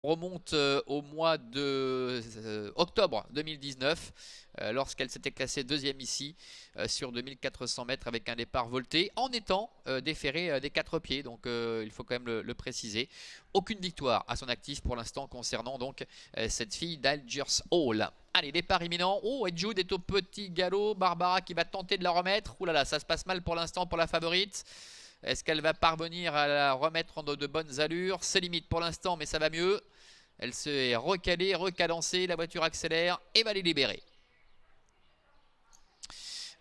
On remonte au mois de octobre 2019 lorsqu'elle s'était classée deuxième ici sur 2400 mètres avec un départ volté en étant déférée des 4 pieds, donc il faut quand même le préciser. Aucune victoire à son actif pour l'instant concernant donc cette fille d'Algiers Hall. Allez, départ imminent. Oh, et Jude est au petit galop. Barbara qui va tenter de la remettre. Ouh là là, ça se passe mal pour l'instant pour la favorite. Est-ce qu'elle va parvenir à la remettre en de bonnes allures? C'est limite pour l'instant, mais ça va mieux. Elle s'est recalée, recadencée, la voiture accélère et va les libérer.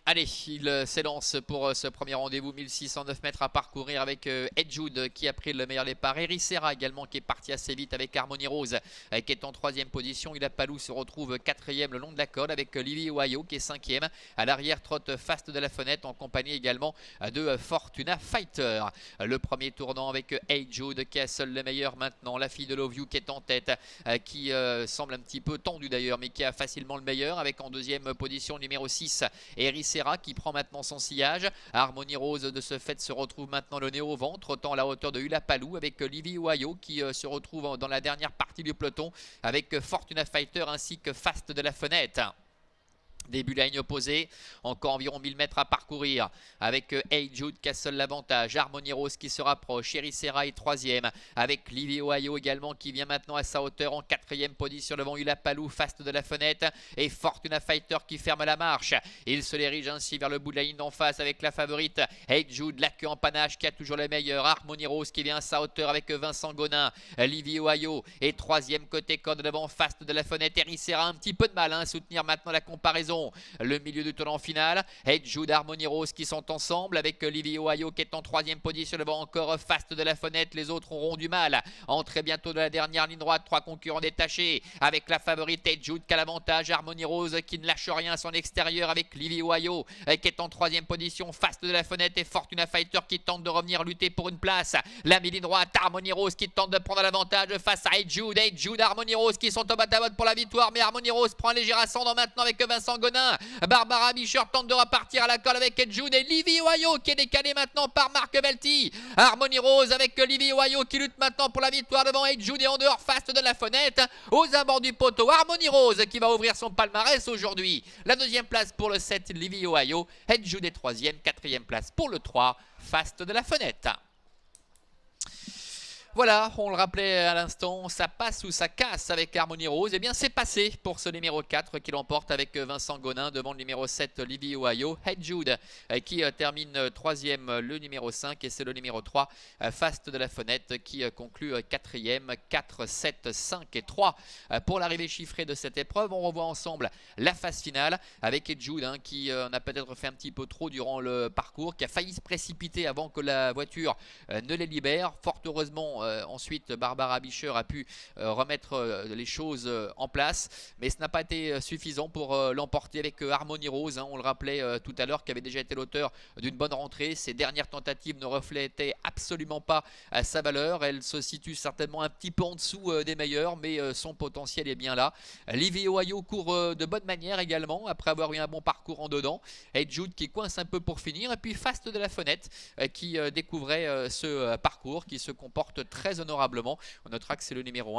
Allez, il s'élance pour ce premier rendez-vous, 1609 mètres à parcourir avec Ed Jude qui a pris le meilleur départ. Eri Serra également qui est parti assez vite avec Harmony Rose qui est en troisième position. Ila Palou se retrouve quatrième le long de la corde avec Livy Ohio qui est cinquième. À l'arrière trotte Fast de la Fenêtre en compagnie également de Fortuna Fighter. Le premier tournant avec Ed Jude qui a seul le meilleur maintenant. La fille de Love You qui est en tête, qui semble un petit peu tendue d'ailleurs mais qui a facilement le meilleur avec en deuxième position numéro 6 Eri Serra qui prend maintenant son sillage. Harmony Rose de ce fait se retrouve maintenant le nez au vent, trottant à la hauteur de Ulapalou avec Livy Ohio qui se retrouve dans la dernière partie du peloton avec Fortuna Fighter ainsi que Fast de la Fenêtre. Début la ligne opposée, encore environ 1000 mètres à parcourir avec Hey Jude qui a seul l'avantage. Harmony Rose qui se rapproche, Eri Serra est troisième avec Livy Ohio également qui vient maintenant à sa hauteur en quatrième position devant Ulapalou, Fast de la Fenêtre et Fortuna Fighter qui ferme la marche. Il se dirige ainsi vers le bout de la ligne d'en face avec la favorite Hey Jude, la queue en panache qui a toujours les meilleurs. Harmony Rose qui vient à sa hauteur avec Vincent Gonin. Livy Ohio est troisième côté corde devant Fast de la Fenêtre. Eri Serra un petit peu de mal à soutenir maintenant la comparaison. Le milieu du tournant final, Ed Jude, Harmony Rose qui sont ensemble avec Livy Ohio qui est en troisième position devant encore Fast de la Fenêtre. Les autres auront du mal. Entrée bientôt de la dernière ligne droite, trois concurrents détachés avec la favorite Ed Jude qui a l'avantage. Harmony Rose qui ne lâche rien à son extérieur avec Livy Ohio qui est en troisième position. Fast de la Fenêtre et Fortuna Fighter qui tente de revenir lutter pour une place. La ligne droite, Harmony Rose qui tente de prendre l'avantage face à Ed Jude. Ed Jude, Harmony Rose qui sont au bataille pour la victoire, mais Harmony Rose prend un léger ascendant maintenant avec Vincent Gonin. Barbara Bischer tente de repartir à la colle avec Ed Jude et Livy Ohio qui est décalé maintenant par Marc Velti. Harmony Rose avec Livy Ohio qui lutte maintenant pour la victoire devant Ed Jude et en dehors Fast de la Fenêtre. Aux abords du poteau, Harmony Rose qui va ouvrir son palmarès aujourd'hui. La deuxième place pour le 7, Livy Ohio. Ed Jude est troisième, quatrième place pour le 3, Fast de la Fenêtre. Voilà, on le rappelait à l'instant, ça passe ou ça casse avec Harmony Rose. Eh bien, c'est passé pour ce numéro 4 qui l'emporte avec Vincent Gonin devant le numéro 7, Livy Ohio. Ed Jude qui termine troisième, le numéro 5. Et c'est le numéro 3, Fast de la Fenêtre, qui conclut quatrième. 4, 7, 5 et 3 pour l'arrivée chiffrée de cette épreuve. On revoit ensemble la phase finale avec Ed Jude qui en a peut-être fait un petit peu trop durant le parcours, qui a failli se précipiter avant que la voiture ne les libère. Fort heureusement, ensuite Barbara Bischer a pu remettre les choses en place, mais ce n'a pas été suffisant pour l'emporter avec Harmony Rose, on le rappelait tout à l'heure, qui avait déjà été l'auteur d'une bonne rentrée. Ses dernières tentatives ne reflétaient absolument pas sa valeur. Elle se situe certainement un petit peu en dessous des meilleurs, mais son potentiel est bien là. Livy Ohio court de bonne manière également après avoir eu un bon parcours en dedans. Ed Jude qui coince un peu pour finir, et puis Fast de la Fenêtre qui découvrait ce parcours, qui se comporte très honorablement. On notera que c'est le numéro 1